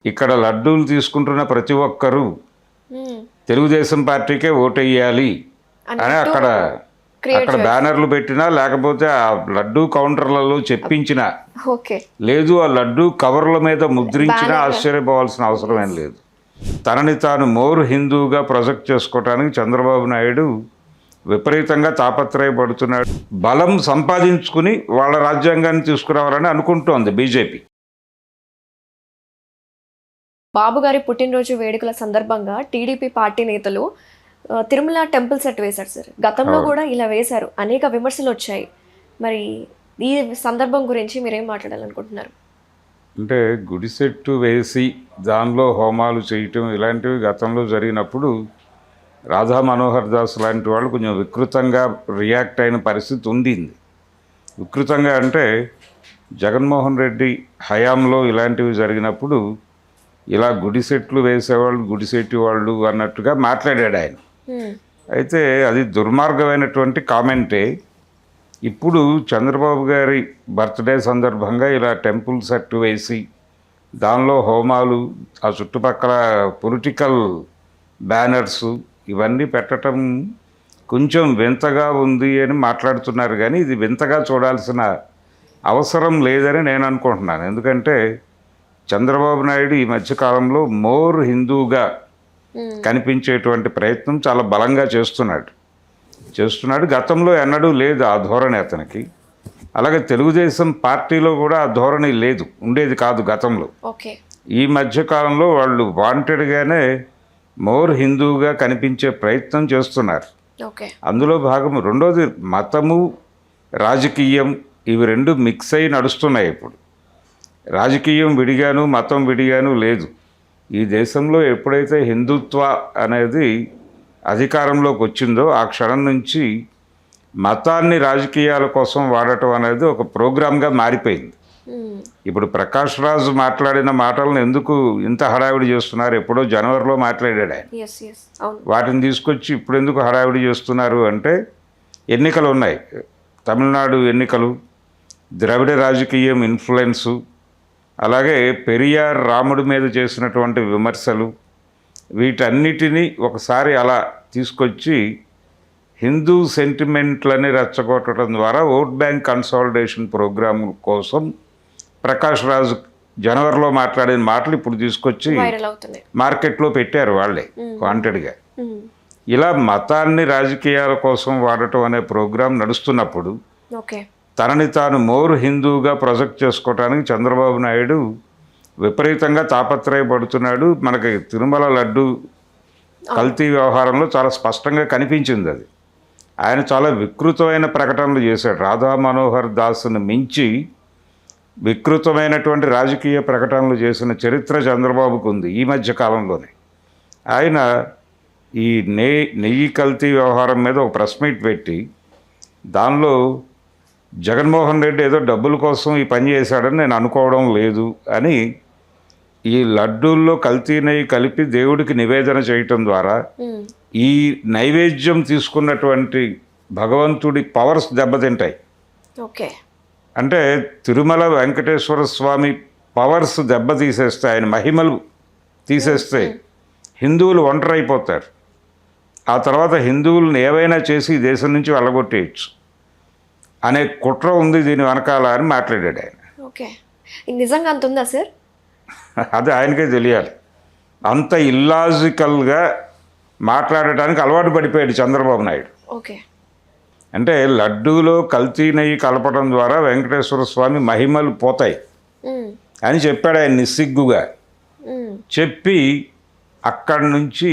ఇక్కడ లడ్డూలు తీసుకుంటున్న ప్రతి ఒక్కరూ తెలుగుదేశం పార్టీకే ఓటెయ్యాలి అని అక్కడ బ్యానర్లు పెట్టినా లేకపోతే ఆ లడ్డూ కౌంటర్లలో చెప్పించినా లేదు, ఆ లడ్డూ కవర్ల మీద ముద్రించినా ఆశ్చర్యపోవాల్సిన అవసరం ఏం లేదు. తనని తాను మోర్ హిందూగా ప్రొజెక్ట్ చేసుకోవటానికి చంద్రబాబు నాయుడు విపరీతంగా తాపత్రయపడుతున్నాడు. బలం సంపాదించుకుని వాళ్ళ రాజ్యాంగాన్ని తీసుకురావాలని అనుకుంటోంది బీజేపీ. బాబు గారి పుట్టినరోజు వేడుకల సందర్భంగా టీడీపీ పార్టీ నేతలు తిరుమల టెంపుల్ సెట్ వేశారు సార్. గతంలో కూడా ఇలా వేశారు, అనేక విమర్శలు వచ్చాయి. మరి ఈ సందర్భం గురించి మీరేం మాట్లాడాలనుకుంటున్నారు? అంటే గుడి సెట్టు వేసి దానిలో హోమాలు చేయటం ఇలాంటివి గతంలో జరిగినప్పుడు రాధా మనోహర్ దాస్ లాంటి వాళ్ళు కొంచెం వికృతంగా రియాక్ట్ అయిన పరిస్థితి ఉండింది. వికృతంగా అంటే జగన్మోహన్ రెడ్డి హయాంలో ఇలాంటివి జరిగినప్పుడు ఇలా గుడి సెట్లు వేసేవాళ్ళు గుడి సెట్టి వాళ్ళు అన్నట్టుగా మాట్లాడాడు ఆయన. అయితే అది దుర్మార్గమైనటువంటి కామెంటే. ఇప్పుడు చంద్రబాబు గారి బర్త్డే సందర్భంగా ఇలా టెంపుల్ సెట్ వేసి దానిలో హోమాలు, ఆ చుట్టుపక్కల పొలిటికల్ బ్యానర్స్ ఇవన్నీ పెట్టడం కొంచెం వింతగా ఉంది అని మాట్లాడుతున్నారు. కానీ ఇది వింతగా చూడాల్సిన అవసరం లేదని నేను అనుకుంటున్నాను. ఎందుకంటే చంద్రబాబు నాయుడు ఈ మధ్యకాలంలో మోర్ హిందూగా కనిపించేటువంటి ప్రయత్నం చాలా బలంగా చేస్తున్నాడు. గతంలో ఎన్నడూ లేదు ఆ ధోరణి అతనికి. అలాగే తెలుగుదేశం పార్టీలో కూడా ఆ ధోరణి లేదు, ఉండేది కాదు గతంలో. ఈ మధ్యకాలంలో వాళ్ళు వాంటెడ్గానే మోర్ హిందూగా కనిపించే ప్రయత్నం చేస్తున్నారు. అందులో భాగం రెండోది మతము రాజకీయం ఇవి రెండు మిక్స్ అయి నడుస్తున్నాయి. ఇప్పుడు రాజకీయం విడిగాను మతం విడిగాను లేదు. ఈ దేశంలో ఎప్పుడైతే హిందుత్వ అనేది అధికారంలోకి వచ్చిందో ఆ క్షణం నుంచి మతాన్ని రాజకీయాల కోసం వాడటం అనేది ఒక ప్రోగ్రామ్గా మారిపోయింది. ఇప్పుడు ప్రకాష్ రాజు మాట్లాడిన మాటలను ఎందుకు ఇంత హడావిడి చేస్తున్నారు? ఎప్పుడో జనవరిలో మాట్లాడాడు ఆయన. వాటిని తీసుకొచ్చి ఇప్పుడు ఎందుకు హడావిడి చేస్తున్నారు అంటే ఎన్నికలు ఉన్నాయి, తమిళనాడు ఎన్నికలు, ద్రవిడ రాజకీయం ఇన్ఫ్లుయెన్సు, అలాగే పెరియార్ రాముడి మీద చేసినటువంటి విమర్శలు, వీటన్నిటినీ ఒకసారి అలా తీసుకొచ్చి హిందూ సెంటిమెంట్లని రెచ్చగొట్టడం ద్వారా ఓట్ బ్యాంక్ కన్సాలిడేషన్ ప్రోగ్రామ్ కోసం ప్రకాష్ రాజు జనవరిలో మాట్లాడిన మాటలు ఇప్పుడు తీసుకొచ్చి మార్కెట్లో పెట్టారు వాళ్ళే వాంటెడ్గా. ఇలా మతాన్ని రాజకీయాల కోసం వాడటం అనే ప్రోగ్రాం నడుస్తున్నప్పుడు తనని తాను మోర్ హిందూగా ప్రొజెక్ట్ చేసుకోవటానికి చంద్రబాబు నాయుడు విపరీతంగా తాపత్రయపడుతున్నాడు. మనకి తిరుమల లడ్డు కల్తీ వ్యవహారంలో చాలా స్పష్టంగా కనిపించింది అది. ఆయన చాలా వికృతమైన ప్రకటనలు చేశాడు. రాధా మనోహర్ దాస్ను మించి వికృతమైనటువంటి రాజకీయ ప్రకటనలు చేసిన చరిత్ర చంద్రబాబుకు ఉంది ఈ మధ్య కాలంలోనే. ఆయన ఈ నెయ్యి కల్తీ వ్యవహారం మీద ఒక ప్రెస్ మీట్ పెట్టి దానిలో జగన్మోహన్ రెడ్డి ఏదో డబ్బుల కోసం ఈ పని చేశాడని నేను అనుకోవడం లేదు అని, ఈ లడ్డూల్లో కల్తీ నెయ్యి కలిపి దేవుడికి నివేదన చేయటం ద్వారా ఈ నైవేద్యం తీసుకున్నటువంటి భగవంతుడి పవర్స్ దెబ్బతింటాయి. అంటే తిరుమల వెంకటేశ్వర స్వామి పవర్స్ దెబ్బతీసేస్తే, ఆయన మహిమలు తీసేస్తే హిందువులు ఒంటరైపోతారు. ఆ తర్వాత హిందువులను ఏవైనా చేసి ఈ దేశం నుంచి వెళ్ళగొట్టేయచ్చు అనే కుట్ర ఉంది దీని వెనకాల అని మాట్లాడాడు ఆయన. నిజంగా అంత ఉందా సార్? అది ఆయనకే తెలియాలి. అంత ఇల్లాజికల్గా మాట్లాడటానికి అలవాటు పడిపోయాడు చంద్రబాబు నాయుడు. అంటే లడ్డూలో కల్తీ నెయ్యి కలపడం ద్వారా వెంకటేశ్వర స్వామి మహిమలు పోతాయి అని చెప్పాడు ఆయన నిస్సిగ్గుగా. చెప్పి అక్కడి నుంచి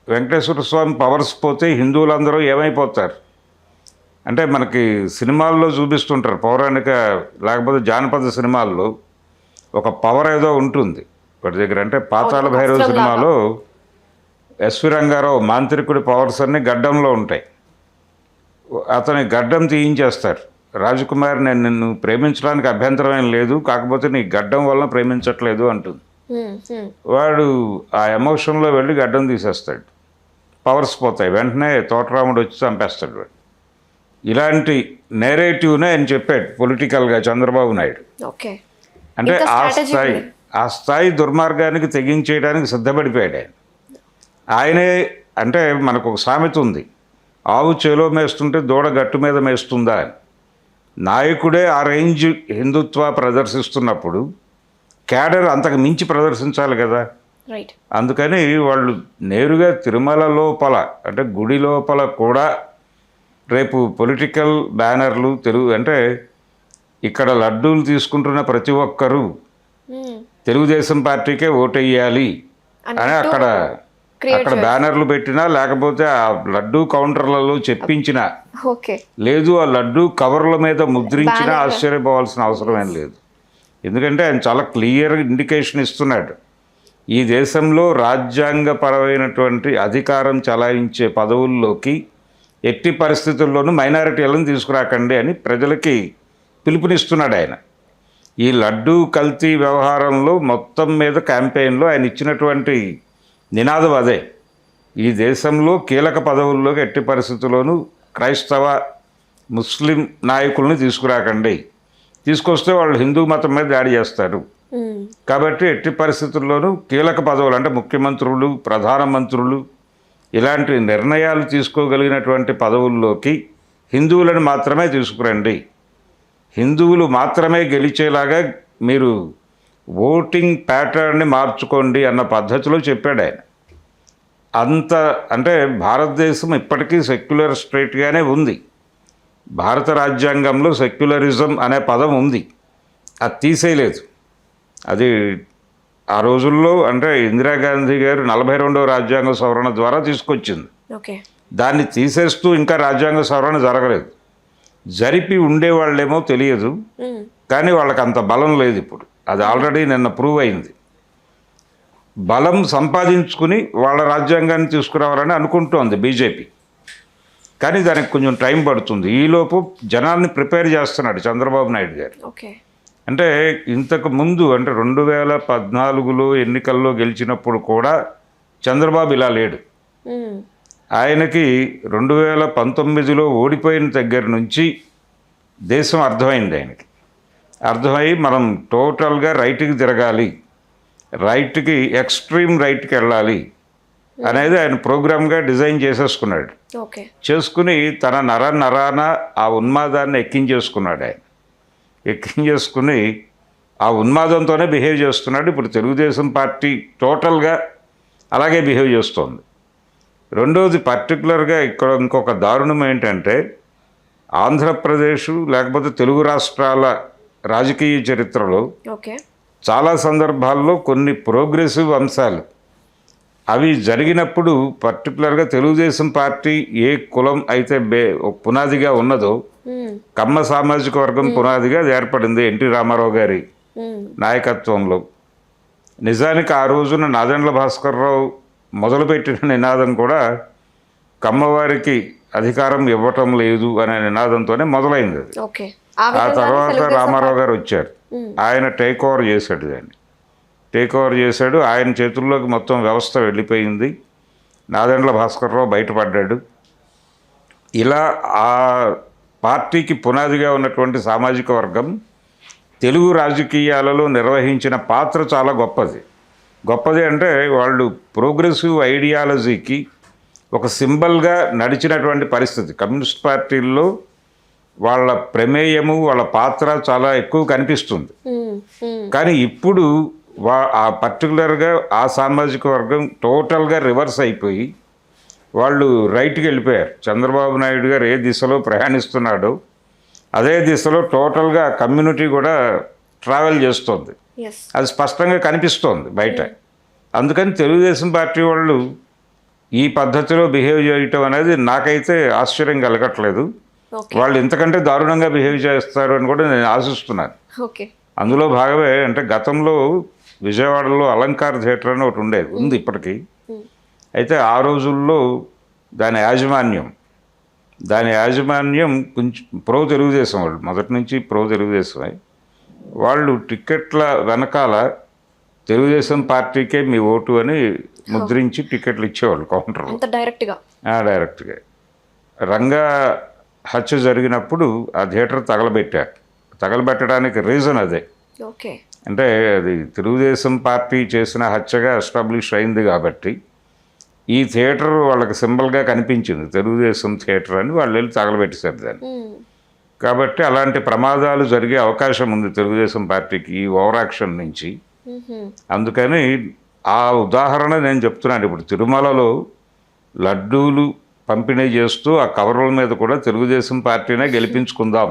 వెంకటేశ్వర స్వామి పవర్స్ పోతే హిందువులందరూ ఏమైపోతారు అంటే మనకి సినిమాల్లో చూపిస్తుంటారు, పౌరాణిక లేకపోతే జానపద సినిమాల్లో ఒక పవర్ ఏదో ఉంటుంది వాటి దగ్గర. అంటే పాతాళ భైరవ సినిమాలో ఎస్వి రంగారావు మాంత్రికుడి పవర్స్ అన్నీ గడ్డంలో ఉంటాయి. అతని గడ్డం తీయించేస్తారు. రాజకుమారి నేను నిన్ను ప్రేమించడానికి అభ్యంతరం ఏం లేదు, కాకపోతే నీ గడ్డం వలన ప్రేమించట్లేదు అంటుంది. వాడు ఆ ఎమోషన్లో వెళ్ళి గడ్డం తీసేస్తాడు, పవర్స్ పోతాయి. వెంటనే తోటరాముడు వచ్చి చంపేస్తాడు వాడు. ఇలాంటి నేరేటివ్నే ఆయన చెప్పాడు పొలిటికల్గా చంద్రబాబు నాయుడు. అంటే ఆ స్థాయి ఆ స్థాయి దుర్మార్గానికి తెగించేయడానికి సిద్ధపడిపోయాడు ఆయన. ఆయనే అంటే మనకు ఒక సామెత ఉంది, ఆవు చేలో మేస్తుంటే దూడ గట్టు మీద మేస్తుందా అని. నాయకుడే ఆ రేంజ్ హిందుత్వ ప్రదర్శిస్తున్నప్పుడు క్యాడర్ అంతకు మించి ప్రదర్శించాలి కదా. రైట్. అందుకని వాళ్ళు నేరుగా తిరుమల లోపల అంటే గుడి లోపల కూడా రేపు పొలిటికల్ బ్యానర్లు అంటే ఇక్కడ లడ్డూలు తీసుకుంటున్న ప్రతి ఒక్కరూ తెలుగుదేశం పార్టీకే ఓటెయ్యాలి అని అక్కడ బ్యానర్లు పెట్టినా, లేకపోతే ఆ లడ్డూ కౌంటర్లలో చెప్పించినా, లేదు ఆ లడ్డూ కవర్ల మీద ముద్రించినా ఆశ్చర్యపోవాల్సిన అవసరం ఏం లేదు. ఎందుకంటే ఆయన చాలా క్లియర్ ఇండికేషన్ ఇస్తున్నాడు, ఈ దేశంలో రాజ్యాంగపరమైనటువంటి అధికారం చలాయించే పదవుల్లోకి ఎట్టి పరిస్థితుల్లోనూ మైనారిటీలను తీసుకురాకండి అని ప్రజలకి పిలుపునిస్తున్నాడు ఆయన. ఈ లడ్డూ కల్తీ వ్యవహారంలో మొత్తం మీద క్యాంపెయిన్లో ఆయన ఇచ్చినటువంటి నినాదం అదే, ఈ దేశంలో కీలక పదవుల్లోకి ఎట్టి పరిస్థితుల్లోనూ క్రైస్తవ ముస్లిం నాయకుల్ని తీసుకురాకండి, తీసుకొస్తే వాళ్ళు హిందూ మతం మీద దాడి చేస్తారు. కాబట్టి ఎట్టి పరిస్థితుల్లోనూ కీలక పదవులు అంటే ముఖ్యమంత్రులు, ప్రధానమంత్రులు ఇలాంటి నిర్ణయాలు తీసుకోగలిగినటువంటి పదవుల్లోకి హిందువులను మాత్రమే తీసుకురండి, హిందువులు మాత్రమే గెలిచేలాగా మీరు ఓటింగ్ ప్యాటర్న్ని మార్చుకోండి అన్న పద్ధతిలో చెప్పాడు ఆయన. అంత అంటే భారతదేశం ఇప్పటికీ సెక్యులర్ స్టేట్గానే ఉంది. భారత రాజ్యాంగంలో సెక్యులరిజం అనే పదం ఉంది, అది తీసేయలేదు. అది ఆ రోజుల్లో అంటే ఇందిరాగాంధీ గారు 42వ రాజ్యాంగ సవరణ ద్వారా తీసుకొచ్చింది. దాన్ని తీసేస్తూ ఇంకా రాజ్యాంగ సవరణ జరగలేదు. జరిపి ఉండేవాళ్ళేమో తెలియదు, కానీ వాళ్ళకి అంత బలం లేదు ఇప్పుడు. అది ఆల్రెడీ నిన్న ప్రూవ్ అయింది. బలం సంపాదించుకుని వాళ్ళ రాజ్యాంగాన్ని తీసుకురావాలని అనుకుంటోంది బీజేపీ, కానీ దానికి కొంచెం టైం పడుతుంది. ఈలోపు జనాల్ని ప్రిపేర్ చేస్తున్నాడు చంద్రబాబు నాయుడు గారు. అంటే ఇంతకు ముందు అంటే 2014లో ఎన్నికల్లో గెలిచినప్పుడు కూడా చంద్రబాబు ఇలా లేడు. ఆయనకి 2019లో ఓడిపోయిన దగ్గర నుంచి దేశం అర్థమైంది ఆయనకి. అర్థమై మనం టోటల్గా రైట్కి తిరగాలి, రైట్కి ఎక్స్ట్రీమ్ రైట్కి వెళ్ళాలి అనేది ఆయన ప్రోగ్రామ్గా డిజైన్ చేసేసుకున్నాడు. చేసుకుని తన నరాన ఆ ఉన్మాదాన్ని ఎక్కించేసుకున్నాడు ఆయన. ఎక్కించేసుకుని ఆ ఉన్మాదంతోనే బిహేవ్ చేస్తున్నాడు. ఇప్పుడు తెలుగుదేశం పార్టీ టోటల్గా అలాగే బిహేవ్ చేస్తోంది. రెండవది పర్టికులర్గా ఇక్కడ ఇంకొక దారుణం ఏంటంటే, ఆంధ్రప్రదేశ్ లేకపోతే తెలుగు రాష్ట్రాల రాజకీయ చరిత్రలో చాలా సందర్భాల్లో కొన్ని ప్రోగ్రెసివ్ అంశాలు అవి జరిగినప్పుడు పర్టికులర్గా తెలుగుదేశం పార్టీ ఏ కులం అయితే పునాదిగా ఉన్నదో, కమ్మ సామాజిక వర్గం పునాదిగా అది ఏర్పడింది ఎన్టీ రామారావు గారి నాయకత్వంలో. నిజానికి ఆ రోజున నాదెండ్ల భాస్కర్రావు మొదలుపెట్టిన నినాదం కూడా కమ్మవారికి అధికారం ఇవ్వటం లేదు అనే నినాదంతోనే మొదలైంది అది. ఆ తర్వాత రామారావు గారు వచ్చారు, ఆయన టేక్ ఓవర్ చేశాడు, దాన్ని టేక్ ఓవర్ చేశాడు. ఆయన చేతుల్లోకి మొత్తం వ్యవస్థ వెళ్ళిపోయింది. నాదెండ్ల భాస్కర్రావు బయటపడ్డాడు. ఇలా ఆ పార్టీకి పునాదిగా ఉన్నటువంటి సామాజిక వర్గం తెలుగు రాజకీయాలలో నిర్వహించిన పాత్ర చాలా గొప్పది. గొప్పది అంటే వాళ్ళు ప్రోగ్రెసివ్ ఐడియాలజీకి ఒక సింబల్గా నడిచినటువంటి పరిస్థితి. కమ్యూనిస్ట్ పార్టీల్లో వాళ్ళ ప్రమేయము, వాళ్ళ పాత్ర చాలా ఎక్కువ కనిపిస్తుంది. కానీ ఇప్పుడు ఆ పర్టికులర్గా ఆ సామాజిక వర్గం టోటల్గా రివర్స్ అయిపోయి వాళ్ళు రైట్కి వెళ్ళిపోయారు. చంద్రబాబు నాయుడు గారు ఏ దిశలో ప్రయాణిస్తున్నాడో అదే దిశలో టోటల్గా కమ్యూనిటీ కూడా ట్రావెల్ చేస్తోంది. అది స్పష్టంగా కనిపిస్తోంది బయట. అందుకని తెలుగుదేశం పార్టీ వాళ్ళు ఈ పద్ధతిలో బిహేవ్ చేయటం అనేది నాకైతే ఆశ్చర్యం కలగట్లేదు. వాళ్ళు ఇంతకంటే దారుణంగా బిహేవ్ చేస్తారు అని కూడా నేను ఆశిస్తున్నాను. అందులో భాగమే అంటే గతంలో విజయవాడలో అలంకార్ థియేటర్ అని ఒకటి ఉండేది, ఉంది ఇప్పటికీ. అయితే ఆ రోజుల్లో దాని యాజమాన్యం కొంచెం ప్రో తెలుగుదేశం వాళ్ళు, మొదటి నుంచి ప్రో తెలుగుదేశమే. వాళ్ళు టిక్కెట్ల వెనకాల తెలుగుదేశం పార్టీకే మీ ఓటు అని ముద్రించి టికెట్లు ఇచ్చేవాళ్ళు కౌంటర్లో డైరెక్ట్గా. రంగా హత్య జరిగినప్పుడు ఆ థియేటర్ తగలబెట్టారు. తగలబెట్టడానికి రీజన్ అదే. అంటే అది తెలుగుదేశం పార్టీ చేసిన హత్యగా ఎస్టాబ్లిష్ అయింది కాబట్టి ఈ థియేటర్ వాళ్ళకి సింబల్గా కనిపించింది, తెలుగుదేశం థియేటర్ అని వాళ్ళు వెళ్ళి తగలబెట్టేశారు దాన్ని. కాబట్టి అలాంటి ప్రమాదాలు జరిగే అవకాశం ఉంది తెలుగుదేశం పార్టీకి ఈ ఓవర్ యాక్షన్ నుంచి. అందుకని ఆ ఉదాహరణ నేను చెప్తున్నాను. ఇప్పుడు తిరుమలలో లడ్డూలు పంపిణీ చేస్తూ ఆ కవర్ల మీద కూడా తెలుగుదేశం పార్టీనే గెలిపించుకుందాం,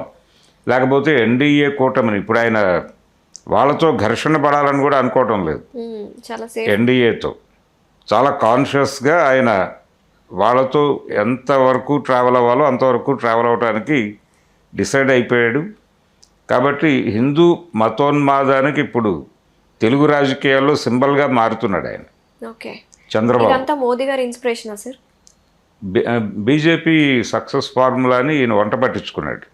లేకపోతే ఎన్డీఏ కూటమిని, ఇప్పుడు ఆయన వాళ్ళతో ఘర్షణ పడాలని కూడా అనుకోవటం లేదు, చాలా ఎన్డీఏతో చాలా కాన్షియస్గా ఆయన వాళ్ళతో ఎంతవరకు ట్రావెల్ అవ్వాలో అంతవరకు ట్రావెల్ అవ్వడానికి డిసైడ్ అయిపోయాడు. కాబట్టి హిందూ మతోన్మాదానికి ఇప్పుడు తెలుగు రాజకీయాల్లో సింబల్గా మారుతున్నాడు ఆయన. ఓకే, చంద్రబాబు ఇదంతా మోదీ గారి ఇన్స్పిరేషనా సార్? బీజేపీ సక్సెస్ ఫార్ములాని ఈయన వంట పట్టించుకున్నాడు.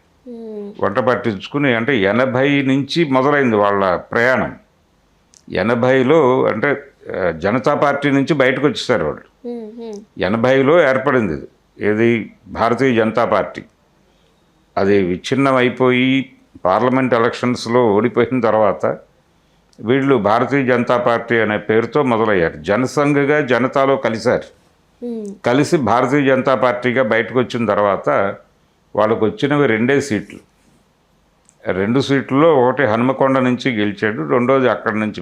వంట పట్టించుకుని అంటే 80 నుంచి మొదలైంది వాళ్ళ ప్రయాణం. 80లో అంటే జనతా పార్టీ నుంచి బయటకు వచ్చేసారు వాళ్ళు. 80లో ఏర్పడింది ఇది, ఏది భారతీయ జనతా పార్టీ. అది విచ్ఛిన్నం అయిపోయి పార్లమెంట్ ఎలక్షన్స్లో ఓడిపోయిన తర్వాత వీళ్ళు భారతీయ జనతా పార్టీ అనే పేరుతో మొదలయ్యారు. జనసంఘగా జనతాలో కలిశారు. కలిసి భారతీయ జనతా పార్టీగా బయటకు వచ్చిన తర్వాత వాళ్ళకు వచ్చినవి 2 సీట్లు. 2 సీట్లలో ఒకటి హనుమకొండ నుంచి గెలిచాడు, రెండోది అక్కడి నుంచి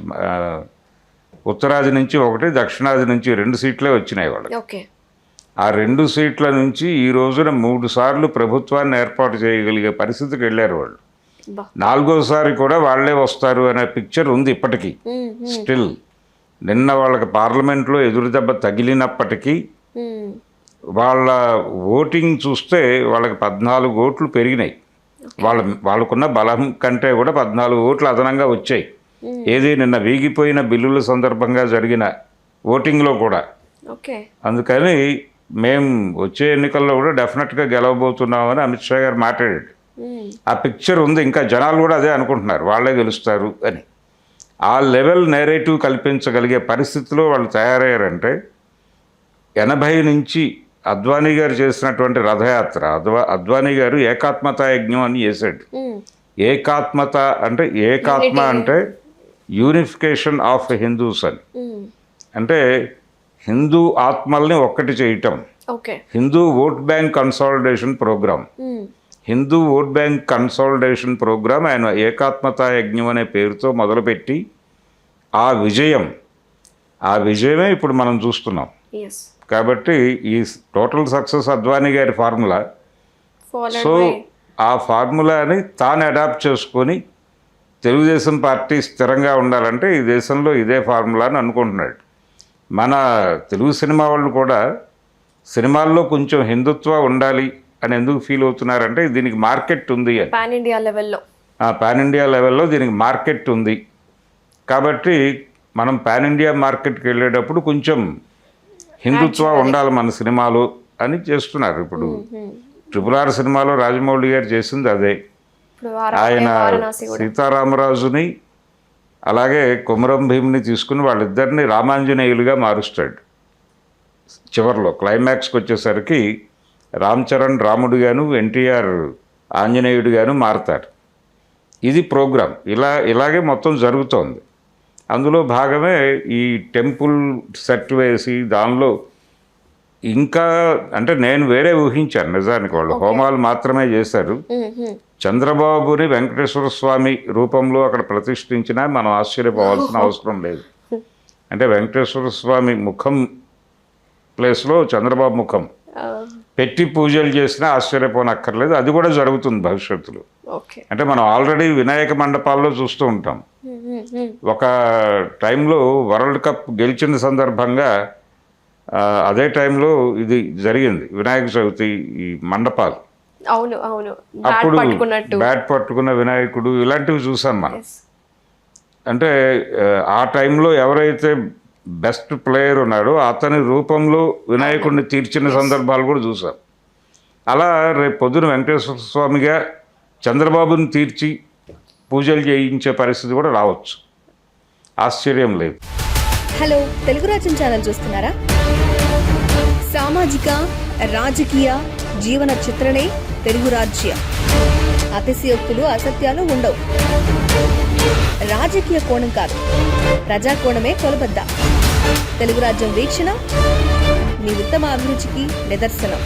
ఉత్తరాది నుంచి ఒకటి, దక్షిణాది నుంచి 2 సీట్లే వచ్చినాయి వాళ్ళకి. ఆ 2 సీట్ల నుంచి ఈ రోజున 3 సార్లు ప్రభుత్వాన్ని ఏర్పాటు చేయగలిగే పరిస్థితికి వెళ్ళారు వాళ్ళు. 4వసారి కూడా వాళ్లే వస్తారు అనే పిక్చర్ ఉంది ఇప్పటికీ స్టిల్. నిన్న వాళ్ళకి పార్లమెంట్లో ఎదురుదెబ్బ తగిలినప్పటికీ వాళ్ళ ఓటింగ్ చూస్తే వాళ్ళకి 14 ఓట్లు పెరిగినాయి. వాళ్ళకున్న బలం కంటే కూడా 14 ఓట్లు అదనంగా వచ్చాయి. ఏది నిన్న వీగిపోయిన బిల్లుల సందర్భంగా జరిగిన ఓటింగ్లో కూడా. అందుకని మేము వచ్చే ఎన్నికల్లో కూడా డెఫినెట్గా గెలవబోతున్నామని అమిత్ షా గారు మాట్లాడాడు. ఆ పిక్చర్ ఉంది, ఇంకా జనాలు కూడా అదే అనుకుంటున్నారు, వాళ్ళే గెలుస్తారు అని. ఆ లెవెల్ నేరేటివ్ కల్పించగలిగే పరిస్థితిలో వాళ్ళు తయారయ్యారంటే 80 నుంచి అద్వానీ గారు చేసినటువంటి రథయాత్ర, అద్వానీ గారు ఏకాత్మత యజ్ఞం అని చేశాడు. ఏకాత్మత అంటే ఏకాత్మ అంటే యూనిఫికేషన్ ఆఫ్ హిందూస్ అని, అంటే హిందూ ఆత్మల్ని ఒక్కటి చేయటం. Hindu vote bank consolidation programme, Hindu vote bank consolidation programme ఆయన ఏకాత్మత యజ్ఞం అనే పేరుతో మొదలుపెట్టి ఆ విజయమే ఇప్పుడు మనం చూస్తున్నాం. కాబట్టి ఈ టోటల్ సక్సెస్ అద్వానీ గారి ఫార్ములా. సో ఆ ఫార్ములాని తాను అడాప్ట్ చేసుకొని తెలుగుదేశం పార్టీ స్థిరంగా ఉండాలంటే ఈ దేశంలో ఇదే ఫార్ములా అని అనుకుంటున్నాడు. మన తెలుగు సినిమా వాళ్ళు కూడా సినిమాల్లో కొంచెం హిందుత్వ ఉండాలి అని ఎందుకు ఫీల్ అవుతున్నారంటే దీనికి మార్కెట్ ఉంది అని. పాన్ ఇండియా లెవెల్లో దీనికి మార్కెట్ ఉంది కాబట్టి మనం పాన్ ఇండియా మార్కెట్కి వెళ్ళేటప్పుడు కొంచెం హిందుత్వ ఉండాలి మన సినిమాలో అని చేస్తున్నారు. ఇప్పుడు RRR సినిమాలో రాజమౌళి గారు చేసింది అదే. ఆయన సీతారామరాజుని అలాగే కొమరం భీమ్ని తీసుకుని వాళ్ళిద్దరిని రామాంజనేయులుగా మారుస్తాడు. చివరిలో క్లైమాక్స్కి వచ్చేసరికి రామ్ చరణ్ రాముడుగాను, ఎన్టీఆర్ ఆంజనేయుడిగాను మారుతారు. ఇది ప్రోగ్రాం. ఇలాగే మొత్తం జరుగుతోంది. అందులో భాగమే ఈ టెంపుల్ సెట్ వేసి దానిలో ఇంకా అంటే నేను వేరే ఊహించాను. నిజానికి వాళ్ళు హోమాలు మాత్రమే చేశారు. చంద్రబాబుని వెంకటేశ్వర స్వామి రూపంలో అక్కడ ప్రతిష్ఠించినా మనం ఆశ్చర్యపోవాల్సిన అవసరం లేదు. అంటే వెంకటేశ్వర స్వామి ముఖం ప్లేస్లో చంద్రబాబు ముఖం పెట్టి పూజలు చేసినా ఆశ్చర్యపోనక్కర్లేదు. అది కూడా జరుగుతుంది భవిష్యత్తులో. అంటే మనం ఆల్రెడీ వినాయక మండపాల్లో చూస్తూ ఉంటాం. ఒక టైంలో వరల్డ్ కప్ గెలిచిన సందర్భంగా అదే టైంలో ఇది జరిగింది, వినాయక చవితి ఈ మండపాలు. అప్పుడు బ్యాట్ పట్టుకున్న వినాయకుడు ఇలాంటివి చూసాం మనం. అంటే ఆ టైంలో ఎవరైతే బెస్ట్ ప్లేయర్ ఉన్నాడో అతని రూపంలో వినాయకుడిని తీర్చిన సందర్భాలు కూడా చూసాం. అలా రేపు పొద్దున వెంకటేశ్వర స్వామిగా చంద్రబాబుని తీర్చి పూజలు చేయించే పరిస్థితి కూడా రావచ్చు. ఆశ్చర్యం లేదు. హలో, తెలుగు రాజ్యం ఛానల్ చూస్తున్నారా? సామాజిక రాజకీయ జీవన చిత్రణే తెలుగు రాజ్యం. అతిశయోక్తులు అసత్యాలు ఉండవు. రాజకీయ కోణం కాదు, ప్రజా కోణమే కొలబద్ద. తెలుగు రాజ్యం వీక్షణ మీ ఉత్తమ అభిరుచికి నిదర్శనం.